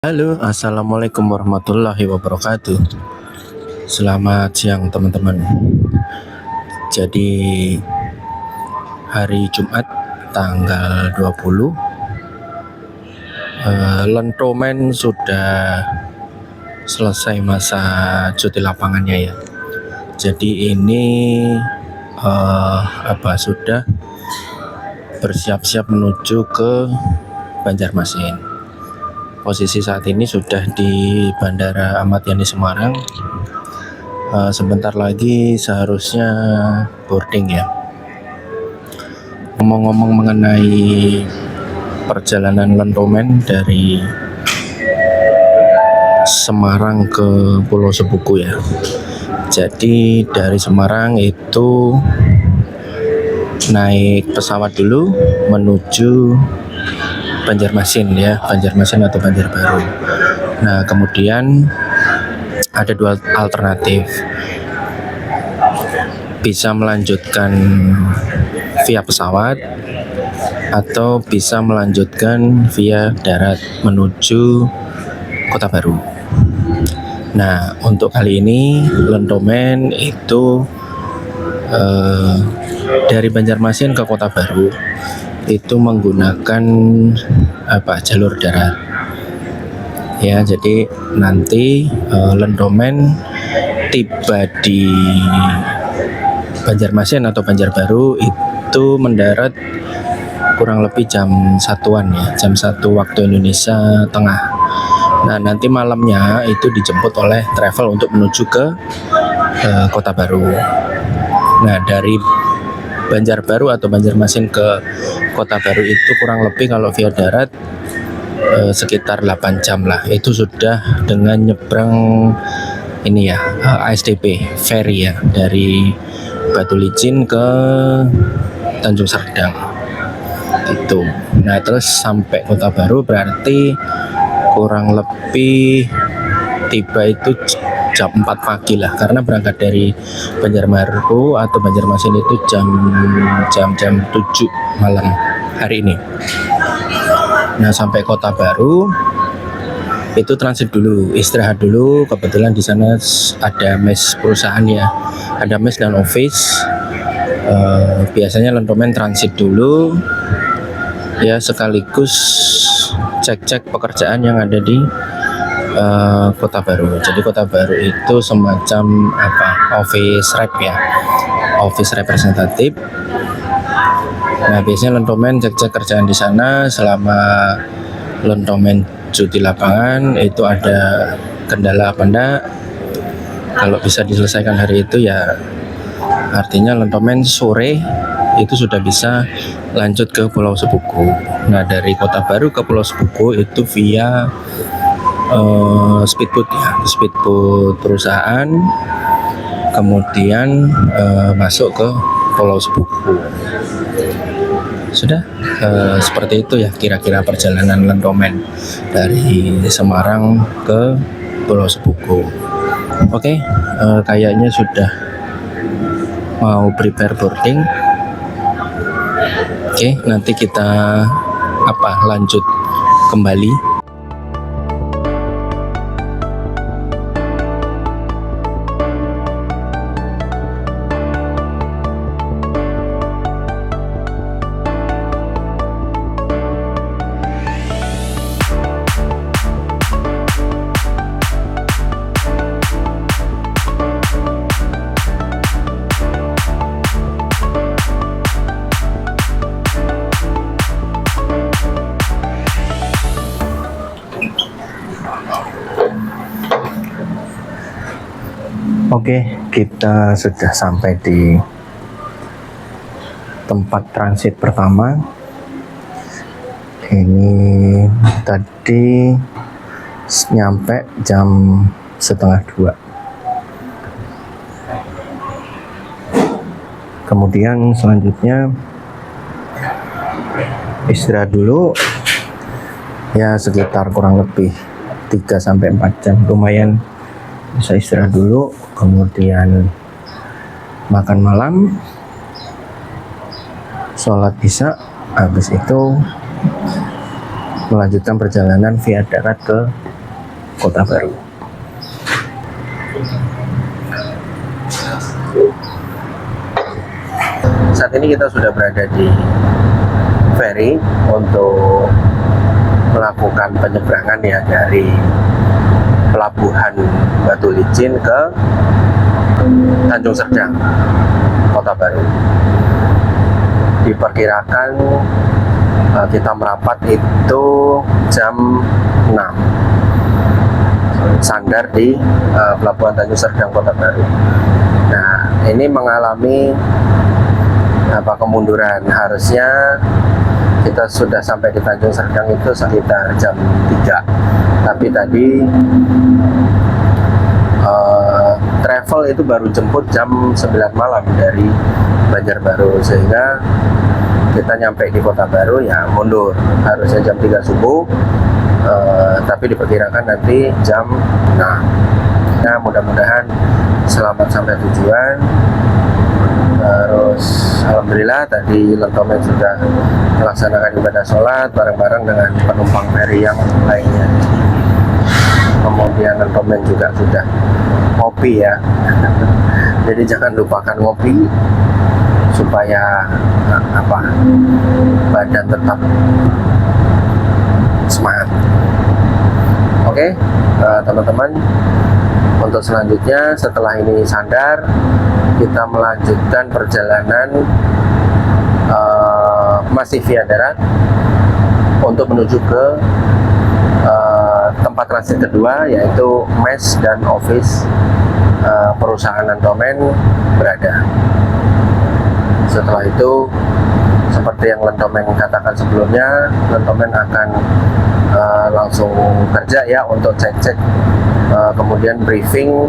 Halo, assalamualaikum warahmatullahi wabarakatuh. Selamat siang teman-teman. Jadi hari Jumat tanggal 20 Lentomen sudah selesai masa cuti lapangannya ya. Jadi ini sudah bersiap-siap menuju ke Banjarmasin. Posisi saat ini sudah di Bandara Ahmad Yani Semarang. Sebentar lagi seharusnya boarding ya. Ngomong-ngomong mengenai perjalanan Lentomen dari Semarang ke Pulau Sebuku ya. Jadi dari Semarang itu naik pesawat dulu menuju Banjarmasin ya, Banjarmasin atau Banjarbaru. Nah, kemudian ada dua alternatif. Bisa melanjutkan via pesawat atau bisa melanjutkan via darat menuju Kota Baru. Nah, untuk kali ini Lentomen itu dari Banjarmasin ke Kota Baru itu menggunakan jalur darat ya. Jadi nanti Lentomen tiba di Banjarmasin atau Banjarbaru itu mendarat kurang lebih jam 1-an ya, jam 1 waktu Indonesia Tengah. Nah, nanti malamnya itu dijemput oleh travel untuk menuju ke Kota Baru. Nah, dari Banjarbaru atau Banjarmasin ke Kota Baru itu kurang lebih kalau via darat sekitar 8 jam lah. Itu sudah dengan nyebrang ini ya, ASDP ferry ya, dari Batu Licin ke Tanjung Serdang itu. Nah, terus sampai Kota Baru berarti kurang lebih tiba itu jam 4 pagi lah, karena berangkat dari Banjarbaru atau Banjarmasin itu jam 7 malam hari ini. Nah, sampai Kota Baru itu transit dulu, istirahat dulu. Kebetulan di sana ada mes perusahaan ya, ada mes dan office. Biasanya Lentomen transit dulu ya, sekaligus cek-cek pekerjaan yang ada di Kota Baru. Jadi Kota Baru itu semacam office rep ya, office representatif. Nah, biasanya Lentomen cek-cek kerjaan di sana. Selama Lentomen cuti lapangan itu ada kendala apa enggak, kalau bisa diselesaikan hari itu ya artinya Lentomen sore itu sudah bisa lanjut ke Pulau Sebuku. Nah, dari Kota Baru ke Pulau Sebuku itu via speedboat ya, speedboat perusahaan, kemudian masuk ke Pulau Sebuku. Sudah seperti itu ya kira-kira perjalanan Lentomen dari Semarang ke Pulau Sebuku. Oke, kayaknya sudah mau prepare boarding. Oke, nanti kita lanjut kembali. Oke, kita sudah sampai di tempat transit pertama. Ini tadi nyampe jam 1:30. Kemudian selanjutnya istirahat dulu ya, sekitar kurang lebih 3-4 jam, lumayan bisa istirahat dulu. Kemudian makan malam, sholat isya, habis itu melanjutkan perjalanan via darat ke Kota Baru. Saat ini kita sudah berada di ferry untuk melakukan penyeberangan ya dari pelabuhan Batu Licin ke Tanjung Serdang, Kota Baru. Diperkirakan kita merapat itu jam 6, sandar di pelabuhan Tanjung Serdang, Kota Baru. Nah, ini mengalami kemunduran. Harusnya kita sudah sampai di Tanjung Serdang itu sekitar jam 3, tapi tadi travel itu baru jemput jam 9 malam dari Banjarbaru, sehingga kita nyampe di Kota Baru ya mundur, harusnya jam 3 subuh, tapi diperkirakan nanti jam 6. Nah, mudah-mudahan selamat sampai tujuan. Terus alhamdulillah tadi Lentomen sudah melaksanakan ibadah sholat bareng-bareng dengan penumpang ferry yang lainnya. Kemudian Lentomen juga sudah ngopi ya. Jadi jangan lupakan ngopi supaya badan tetap semangat. Oke, teman-teman, untuk selanjutnya setelah ini sandar, kita melanjutkan perjalanan masih via darat untuk menuju ke tempat transit kedua, yaitu mes dan office perusahaan Lentomen berada. Setelah itu, seperti yang Lentomen katakan sebelumnya, Lentomen akan langsung kerja ya untuk cek-cek, kemudian briefing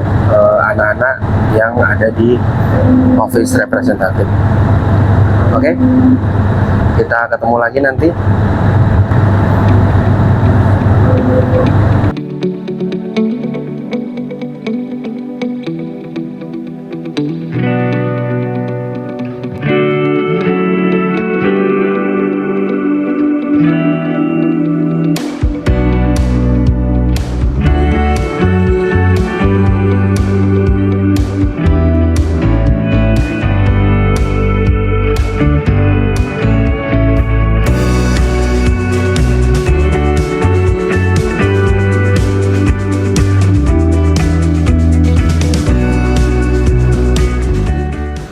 anak-anak yang ada di office representatif. Oke, kita ketemu lagi nanti.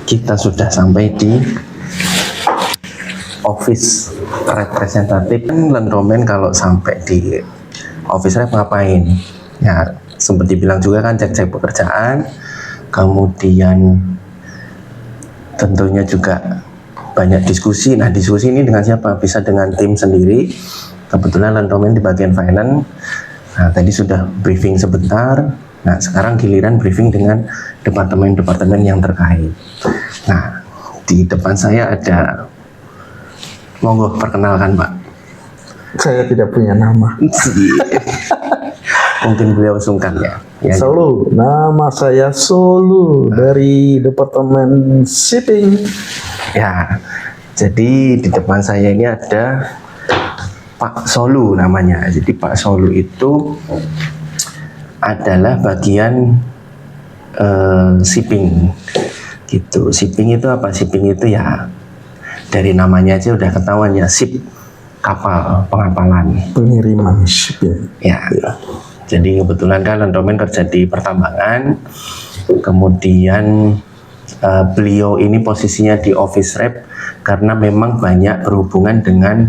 Kita sudah sampai di office representatif. Lentomen kalau sampai di office rep ngapain? Ya, sempat dibilang juga kan cek-cek pekerjaan, kemudian tentunya juga banyak diskusi. Nah, diskusi ini dengan siapa? Bisa dengan tim sendiri. Kebetulan Lentomen di bagian finance. Nah, tadi sudah briefing sebentar. Nah, sekarang giliran briefing dengan departemen-departemen yang terkait. Nah, di depan saya ada, monggo perkenalkan Pak. Saya tidak punya nama. Mungkin beliau sungkan ya. Solu, nama saya Solu dari Departemen Shipping. Ya, jadi di depan saya ini ada Pak Solu namanya. Jadi Pak Solu itu adalah bagian shipping gitu. Shipping itu apa? Shipping itu ya dari namanya aja udah ketahuan ya, ship, kapal, pengapalan, Pengiriman shipping ya. Jadi kebetulan kan Lentomen kerja di pertambangan, kemudian beliau ini posisinya di office rep karena memang banyak berhubungan dengan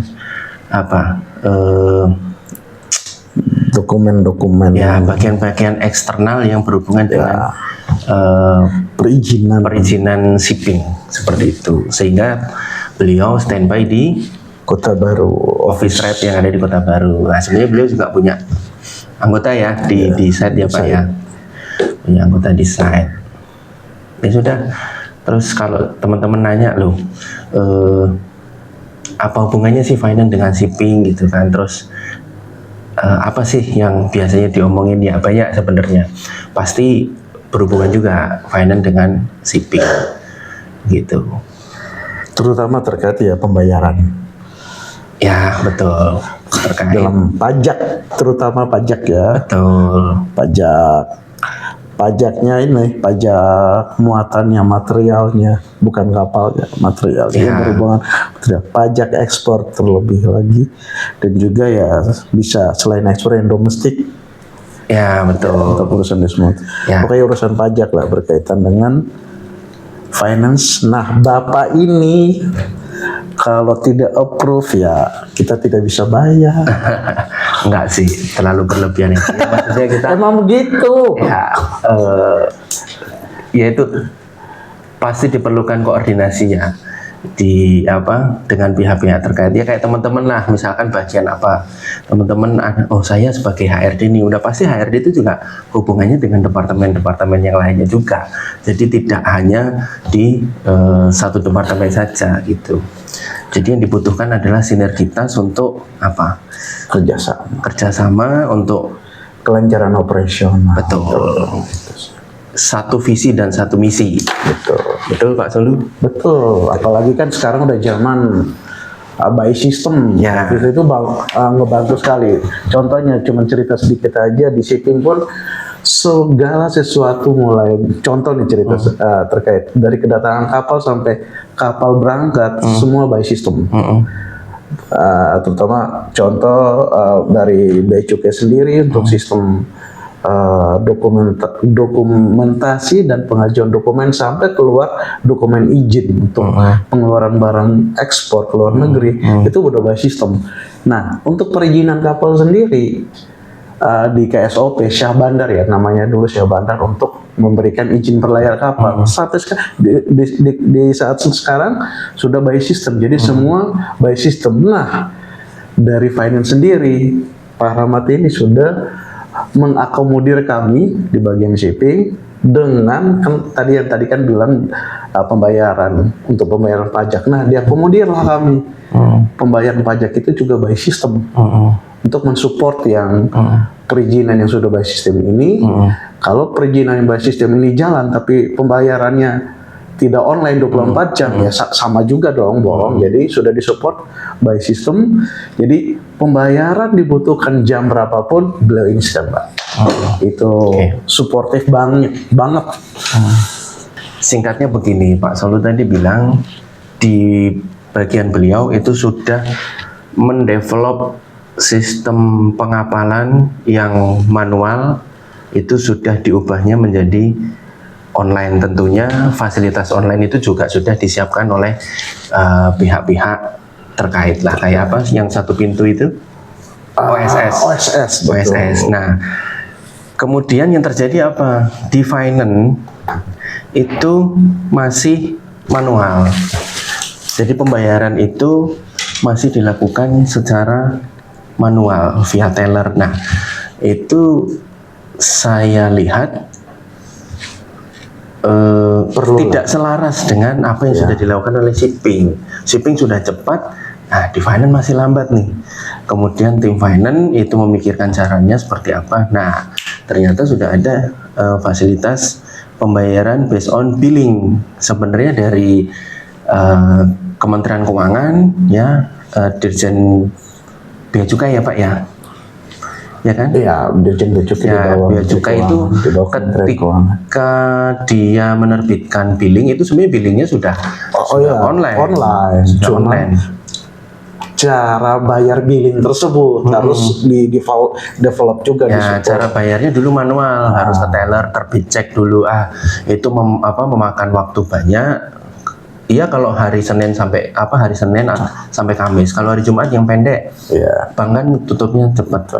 dokumen-dokumen ya, bagian-bagian eksternal yang berhubungan dengan perizinan shipping seperti itu, sehingga beliau standby di Kota Baru, office rep yang ada di Kota Baru. Nah, sebenarnya beliau juga punya anggota ya di site ya Pak ya, punya anggota di site. Ya sudah. Terus kalau teman-teman nanya loh, apa hubungannya sih finance dengan shipping gitu kan? Terus apa sih yang biasanya diomongin? Ya banyak sebenarnya. Pasti berhubungan juga finance dengan shipping gitu. Terutama terkait ya pembayaran. Ya betul. terkait. dalam pajak, terutama pajak ya. Betul. Pajaknya ini pajak muatannya, materialnya, bukan kapalnya, materialnya Ya. yang berhubungan material. Pajak ekspor terlebih lagi, dan juga ya bisa selain ekspor yang domestik Ya, betul. untuk urusan semua. Ya. Pokoknya urusan pajak lah berkaitan dengan finance. Nah, Bapak ini kalau tidak approve ya kita tidak bisa bayar. Enggak sih, terlalu berlebihan itu. Ya, maksudnya kita Emang begitu. ya itu pasti diperlukan koordinasinya dengan pihak-pihak terkait, ya kayak teman-teman lah, misalkan bagian apa teman-teman, oh saya sebagai HRD nih, udah pasti HRD itu juga hubungannya dengan departemen-departemen yang lainnya juga, jadi tidak hanya di satu departemen saja gitu. Jadi yang dibutuhkan adalah sinergitas untuk apa, kerjasama untuk Kelancaran operasional. betul, satu visi dan satu misi. Betul Pak Solu. Betul, apalagi kan sekarang udah zaman by system. Ya. Itu ngebantu sekali. Contohnya cuma cerita sedikit aja, di shipping pun segala sesuatu mulai, contoh nih cerita terkait dari kedatangan kapal sampai kapal berangkat, semua by system. Terutama contoh dari Bea Cukai sendiri untuk sistem dokumentasi dan pengajuan dokumen sampai keluar dokumen izin untuk pengeluaran barang ekspor ke luar negeri, itu udah by system. Nah, untuk perizinan kapal sendiri di KSOP Syah Bandar ya, namanya dulu Syah Bandar, untuk memberikan izin berlayar kapal. Sampai di saat sekarang sudah by system, jadi semua by system. Nah, dari finance sendiri, Pak Rahmat ini sudah mengakomodir kami di bagian shipping dengan tadi kan bilang pembayaran untuk pembayaran pajak. Nah, diakomodirlah kami. Pembayaran pajak itu juga by system. Untuk mensupport yang perizinan yang sudah by system ini. Kalau perizinan yang by system ini jalan tapi pembayarannya tidak online 24 jam ya sama juga dong, bohong. Jadi sudah disupport by system. Jadi pembayaran dibutuhkan jam berapapun beliau instan, Pak. Itu suportif banget. Singkatnya begini, Pak Solu tadi bilang di bagian beliau itu sudah mendevelop sistem pengapalan yang manual, itu sudah diubahnya menjadi online. Tentunya fasilitas online itu juga sudah disiapkan oleh pihak-pihak terkait lah, kayak apa yang satu pintu itu OSS. Nah, kemudian yang terjadi apa, di finance itu masih manual, jadi pembayaran itu masih dilakukan secara manual via teller. Nah, itu saya lihat tidak selaras dengan apa yang sudah dilakukan oleh shipping. Shipping sudah cepat, nah di finance masih lambat nih. Kemudian tim finance itu memikirkan caranya seperti apa. Nah, ternyata sudah ada fasilitas pembayaran based on billing. Sebenarnya dari Kementerian Keuangan ya, Dirjen Bea Cukai ya Pak ya. Ya kan? Iya, Dirjen Bea Cukai ya, Bea Cukai itu ketika dia menerbitkan billing itu sebenarnya billingnya sudah online. Cuma online. Cara bayar billing tersebut harus develop juga. Ya, cara bayarnya dulu manual, harus ke teller, terbit cek dulu. Itu memakan waktu banyak. Iya, kalau hari Senin sampai sampai Kamis. Kalau hari Jumat yang pendek. Iya. Bank kan tutupnya cepat.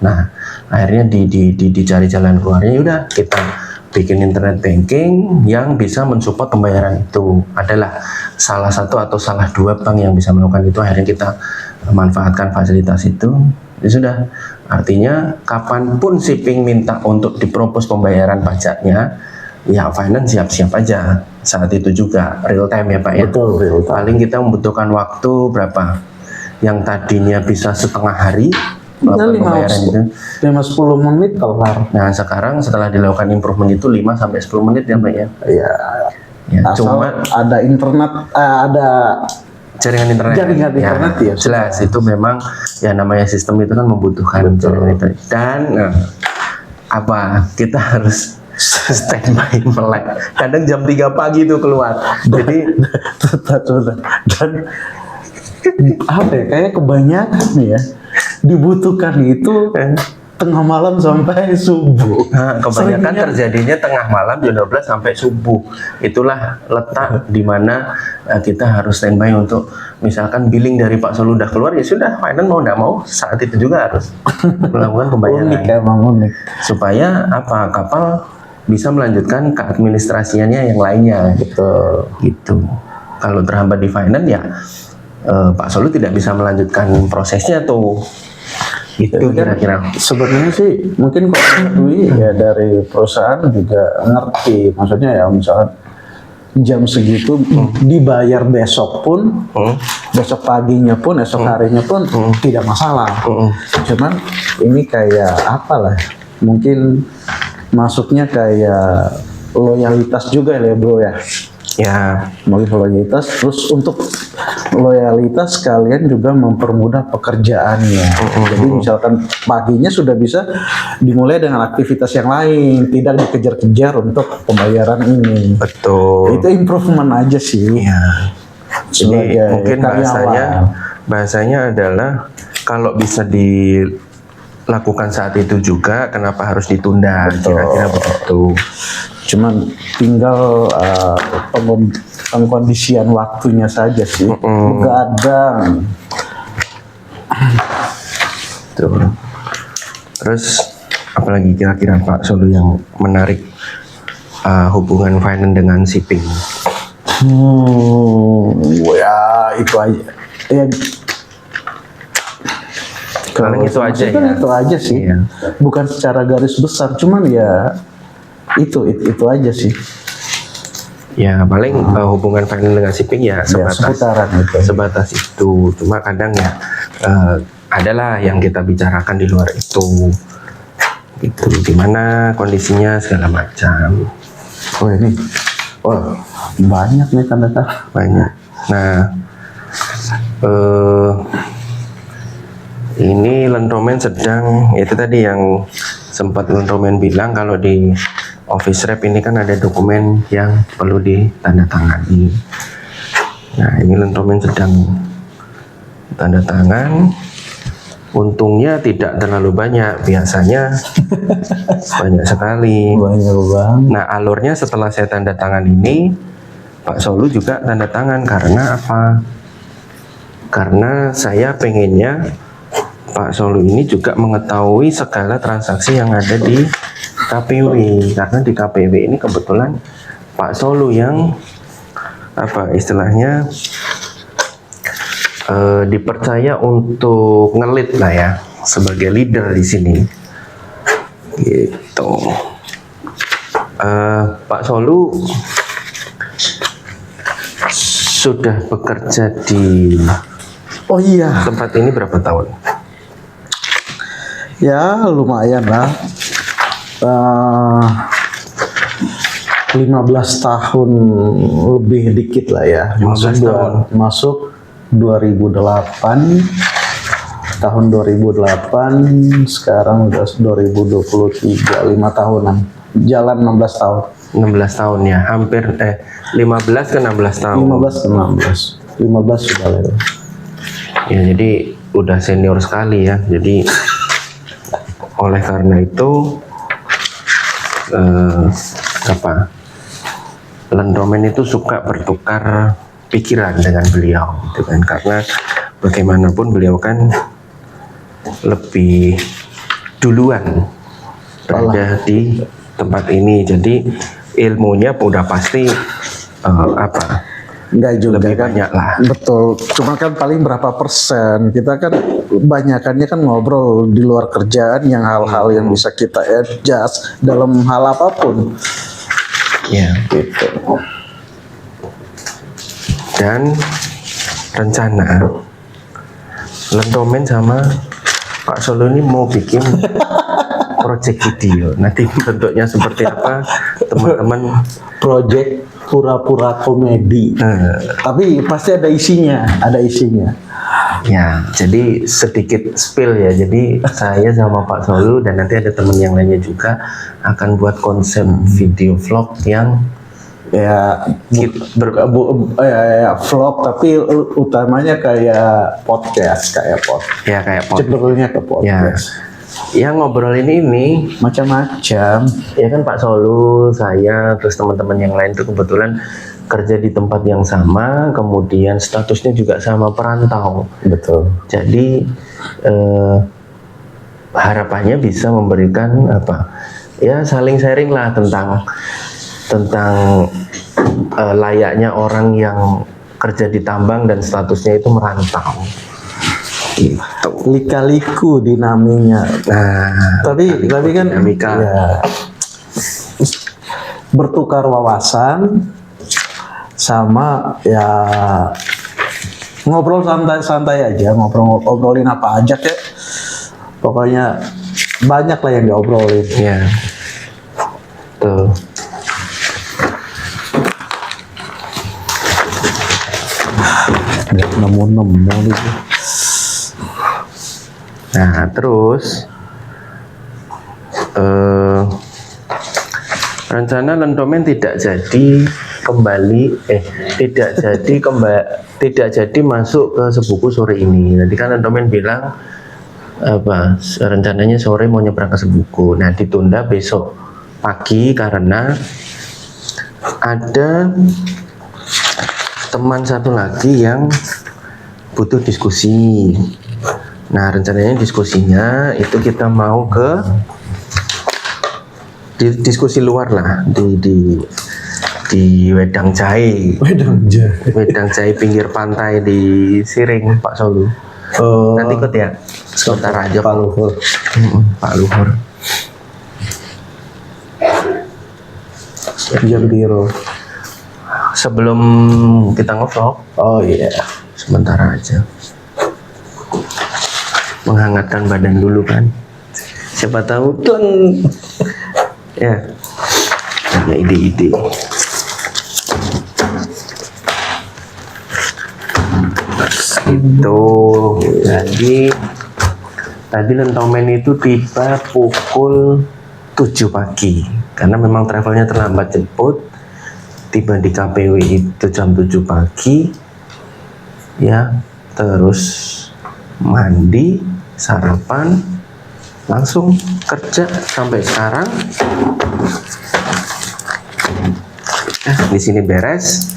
Nah, akhirnya dicari jalan keluarnya. Udah, kita bikin internet banking yang bisa mensupport pembayaran itu. Adalah salah satu atau salah dua bank yang bisa melakukan itu. Akhirnya kita manfaatkan fasilitas itu. Ya sudah, artinya kapanpun shipping minta untuk dipropos pembayaran pajaknya, ya finance siap-siap aja saat itu juga, real time ya Pak ya. Betul, real time. Paling kita membutuhkan waktu berapa? Yang tadinya bisa setengah hari pembayaran itu 5-10 menit kelar. Nah, sekarang setelah dilakukan improvement itu 5-10 menit ya Pak ya. Iya. Ya, Asal cuma ada internet, ada Jaringan internet. Jaringan internet ya, jelas itu memang ya namanya sistem itu kan membutuhkan jaringan internet. Dan kita harus standby melek. Kadang jam 3 pagi itu keluar. Jadi dan apa ya, kayak kebanyakan nih ya dibutuhkan itu tengah malam sampai subuh. Kebanyakan terjadinya tengah malam jam 12 sampai subuh. Itulah letak di mana kita harus standby untuk misalkan billing dari Pak Solu udah keluar, ya sudah, finance mau nggak mau saat itu juga harus melakukan pembayaran. Unik, emang unik. Supaya kapal bisa melanjutkan keadministrasiannya yang lainnya. Gitu. Kalau terhambat di finance ya Pak Solu tidak bisa melanjutkan prosesnya tuh. Itu kira-kira. Sebenarnya sih mungkin kok ya dari perusahaan juga ngerti, maksudnya ya misalkan jam segitu dibayar besok pun, besok paginya pun, esok harinya pun tidak masalah. Cuman ini kayak apalah, mungkin masuknya kayak loyalitas juga ya bro ya. Ya, loyalitas, terus untuk loyalitas kalian juga mempermudah pekerjaannya. Jadi misalkan paginya sudah bisa dimulai dengan aktivitas yang lain, tidak dikejar-kejar untuk pembayaran ini. Betul. Itu improvement aja sih. Ya. Jadi mungkin bahasanya adalah kalau bisa dilakukan saat itu juga, kenapa harus ditunda? Kira-kira begitu. Cuman tinggal pengkondisian waktunya saja sih. Begadang. Tuh. Terus apalagi kira-kira Pak Solu yang menarik hubungan finance dengan shipping? Ya itu aja. Ya, paling itu aja ya. Itu aja sih. Iya. Bukan secara garis besar, cuman ya itu aja sih. Ya paling hubungan finance dengan shipping ya sebatas itu. Cuma kadang ya adalah yang kita bicarakan di luar itu, gitu. Gimana kondisinya segala macam. Oh ini, banyak nih tanda-tanda. Banyak. Nah, ini Lentromen sedang, itu tadi yang sempat Lentromen bilang kalau di office rep ini kan ada dokumen yang perlu ditandatangani. Nah, ini Lentromen sedang tanda tangan. Untungnya tidak terlalu banyak, biasanya banyak sekali. Banyak banget. Nah, alurnya setelah saya tanda tangan ini, Pak Solu juga tanda tangan. Karena apa? Karena saya pengennya Pak Solu ini juga mengetahui segala transaksi yang ada di KPW. Karena di KPW ini kebetulan Pak Solu yang istilahnya dipercaya untuk ngelit lah ya, sebagai leader di sini. Gitu. Pak Solu sudah bekerja di tempat ini berapa tahun? Ya lumayan lah. 15 tahun lebih dikit lah ya. 15 tahun. Masuk 2008, tahun 2008, sekarang udah 2023, 5 tahunan, jalan 16 tahun. 16 tahun ya, hampir 15 ke 16 tahun. 15 sudah lewat. Ya, jadi udah senior sekali ya. Jadi oleh karena itu Lentromen itu suka bertukar pikiran dengan beliau, gitu kan? Karena bagaimanapun beliau kan lebih duluan berada di tempat ini, jadi ilmunya udah pasti Enggak juga lebih kan, banyak lah. betul. Cuma kan paling berapa persen, kita kan banyakannya kan ngobrol di luar kerjaan, yang hal-hal yang bisa kita adjust dalam hal apapun. Ya, Gitu. dan rencana Lentromen sama Pak Solu ini mau bikin project video. Nanti bentuknya seperti apa, teman-teman Project pura-pura komedi. Tapi pasti ada isinya, Ya, jadi sedikit spill ya. Jadi saya sama Pak Solu dan nanti ada teman yang lainnya juga akan buat konsep video vlog yang Ya, vlog tapi utamanya kayak podcast. kayak Cenderungnya ke podcast. Ya ngobrolin ini Macam-macam. ya kan Pak Solu, saya terus teman-teman yang lain itu kebetulan kerja di tempat yang sama, kemudian statusnya juga sama, perantau. Betul. Jadi harapannya bisa memberikan apa? Ya saling sharing lah tentang layaknya orang yang kerja di tambang dan statusnya itu merantau. Gitu. Lika-liku dinamiknya. Nah, Tapi kan dinamika. ya, bertukar wawasan sama ya ngobrol santai aja, ngobrolin apa aja kayak pokoknya banyak lah yang diobrolin. Ya. Tuh. Nggak nemu gitu. Nah, terus rencana Lendomen tidak jadi masuk ke Sebuku sore ini. Nanti kan Lendomen bilang apa rencananya sore mau nyebrang ke Sebuku. Nah, ditunda besok pagi karena ada teman satu lagi yang butuh diskusi. Nah, rencananya diskusinya itu kita mau ke diskusi luar lah di Wedang Jahe. Wedang Jahe pinggir pantai di Siring, Pak Solu. Nanti ikut ya. Sebentar aja Pak Luhur. Pak Luhur. Jam biru. Sebelum kita nge-vlog, Oh iya. sebentar aja. Menghangatkan badan dulu kan. Siapa tahu ya. Ada ide-ide. Itu jadi tadi Lentomen itu tiba pukul 7 pagi karena memang travelnya terlambat jemput. Tiba di KPW itu jam 7 pagi ya, terus mandi, sarapan, langsung kerja sampai sekarang. Di sini beres.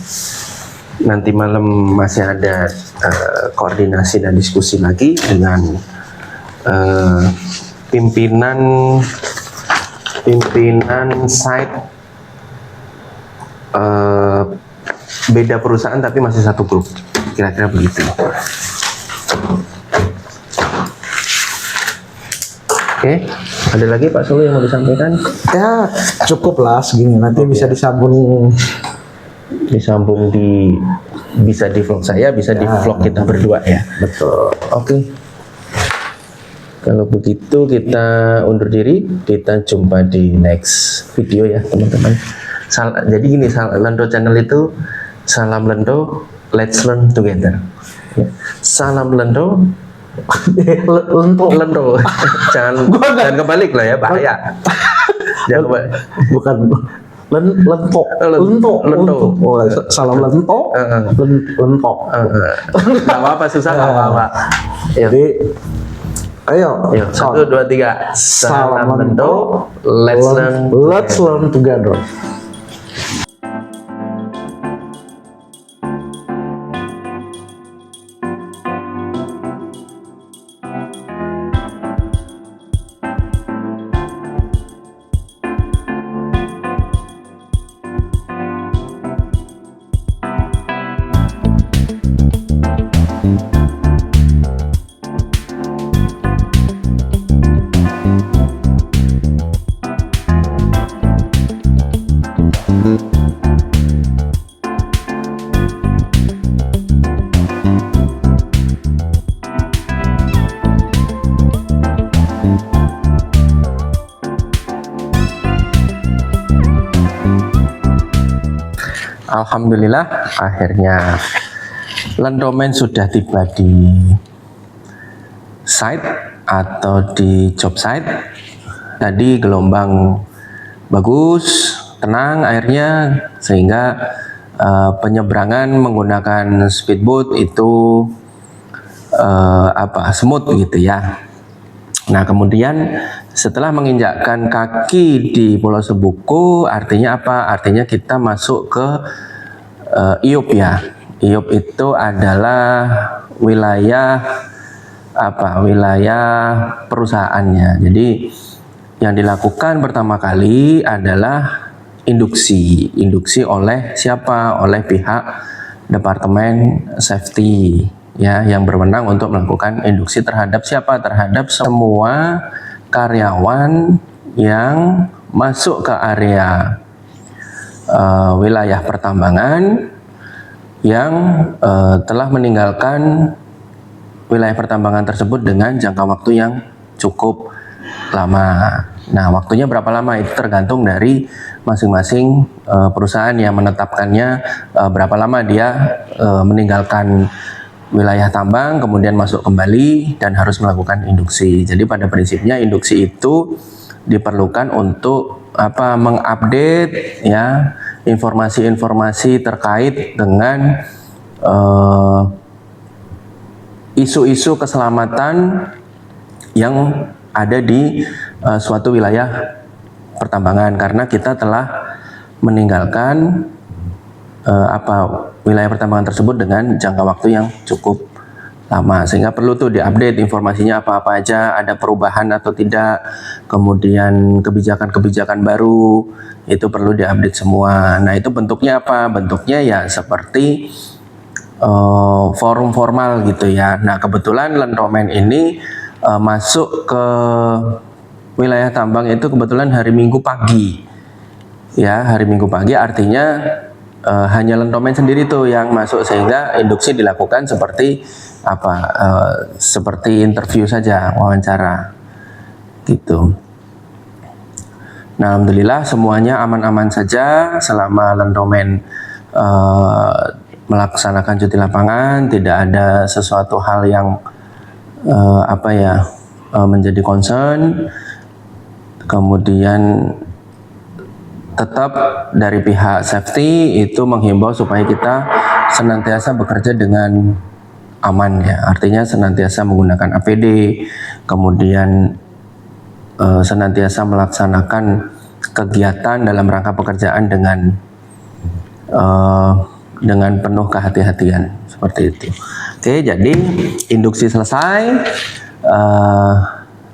Nanti malam masih ada koordinasi dan diskusi lagi dengan pimpinan site beda perusahaan tapi masih satu grup, kira-kira begitu. Oke, ada lagi Pak Sulu yang mau disampaikan? Ya cukup lah segini. Nanti bisa disambung. Bisa di vlog saya, bisa di vlog kita berdua ya. Betul. Oke. Kalau begitu kita undur diri, kita jumpa di next video ya teman-teman. Jadi gini, Lendo Channel itu salam Lendo, let's learn together. Ya. Salam Lendo, Lendo. jangan kebalik lah ya, bahaya. Jangan kebalik. Bukan lentok. Oh, salam lentok. Lentok. Gak apa-apa, susah gak apa-apa. Jadi ayo, 1, 2, 3. salam Lendo, let's learn together. Alhamdulillah akhirnya Lendomen sudah tiba di site atau di job site. Tadi gelombang bagus, tenang airnya, sehingga penyeberangan menggunakan speedboat itu smooth gitu ya. Nah, kemudian setelah menginjakkan kaki di Pulau Sebuku, artinya apa? Artinya kita masuk ke Iup ya. Iup itu adalah wilayah wilayah perusahaannya. Jadi yang dilakukan pertama kali adalah induksi oleh siapa? Oleh pihak Departemen Safety ya, yang berwenang untuk melakukan induksi terhadap siapa? Terhadap semua karyawan yang masuk ke area wilayah pertambangan yang telah meninggalkan wilayah pertambangan tersebut dengan jangka waktu yang cukup lama. Nah, waktunya berapa lama itu tergantung dari masing-masing perusahaan yang menetapkannya, berapa lama dia meninggalkan wilayah tambang kemudian masuk kembali dan harus melakukan induksi. Jadi pada prinsipnya induksi itu diperlukan untuk mengupdate ya informasi-informasi terkait dengan isu-isu keselamatan yang ada di suatu wilayah pertambangan, karena kita telah meninggalkan wilayah pertambangan tersebut dengan jangka waktu yang cukup lama, sehingga perlu tuh diupdate informasinya apa-apa aja, ada perubahan atau tidak, kemudian kebijakan-kebijakan baru itu perlu diupdate semua. Nah, itu bentuknya apa? Bentuknya ya seperti forum formal gitu ya. Nah, kebetulan Lendomen ini masuk ke wilayah tambang itu kebetulan hari Minggu pagi ya, hari Minggu pagi, artinya hanya Lendomen sendiri tuh yang masuk, sehingga induksi dilakukan seperti seperti interview saja, wawancara gitu. Nah, alhamdulillah semuanya aman-aman saja selama Lendomen melaksanakan cuti lapangan, tidak ada sesuatu hal yang menjadi concern. Kemudian tetap dari pihak safety itu menghimbau supaya kita senantiasa bekerja dengan aman ya, artinya senantiasa menggunakan APD, kemudian senantiasa melaksanakan kegiatan dalam rangka pekerjaan dengan penuh kehati-hatian seperti itu. Oke, jadi induksi selesai,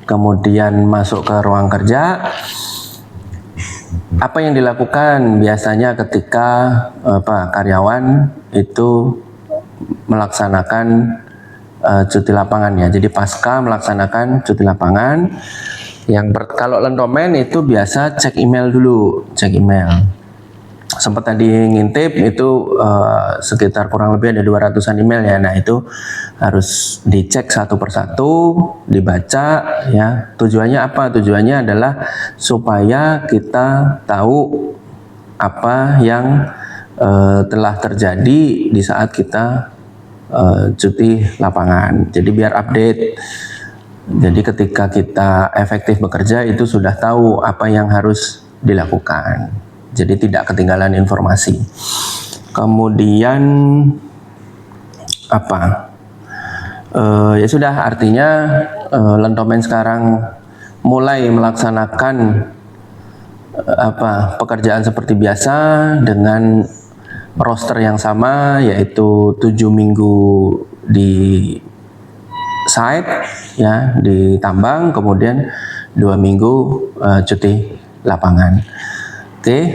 kemudian masuk ke ruang kerja. Apa yang dilakukan biasanya ketika karyawan itu melaksanakan cuti lapangan ya. Jadi pasca melaksanakan cuti lapangan, kalau Lendomen itu biasa cek email dulu, cek email. Sempat tadi ngintip itu sekitar kurang lebih ada 200-an email ya. Nah, itu harus dicek satu persatu, dibaca ya. Tujuannya apa? Tujuannya adalah supaya kita tahu apa yang telah terjadi di saat kita cuti lapangan. Jadi biar update. Jadi ketika kita efektif bekerja itu sudah tahu apa yang harus dilakukan. Jadi tidak ketinggalan informasi. Kemudian ya sudah, artinya Lendomen sekarang mulai melaksanakan pekerjaan seperti biasa dengan roster yang sama, yaitu 7 minggu di site ya, di tambang, kemudian 2 minggu cuti lapangan. Oke,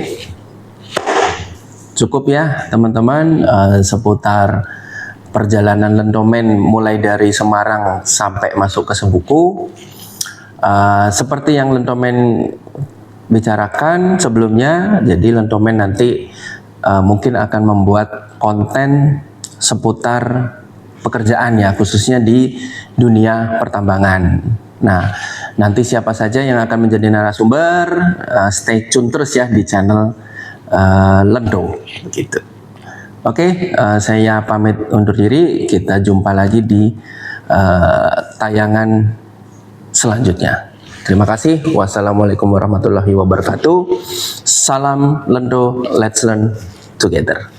cukup ya teman-teman seputar perjalanan Lendomen mulai dari Semarang sampai masuk ke Sebuku. Seperti yang Lendomen bicarakan sebelumnya, jadi Lendomen nanti mungkin akan membuat konten seputar pekerjaan ya, khususnya di dunia pertambangan. Nah, nanti siapa saja yang akan menjadi narasumber, stay tune terus ya di channel Lendo, begitu. Oke, saya pamit undur diri. Kita jumpa lagi di tayangan selanjutnya. Terima kasih. Wassalamualaikum warahmatullahi wabarakatuh. Salam Lendo, let's learn together.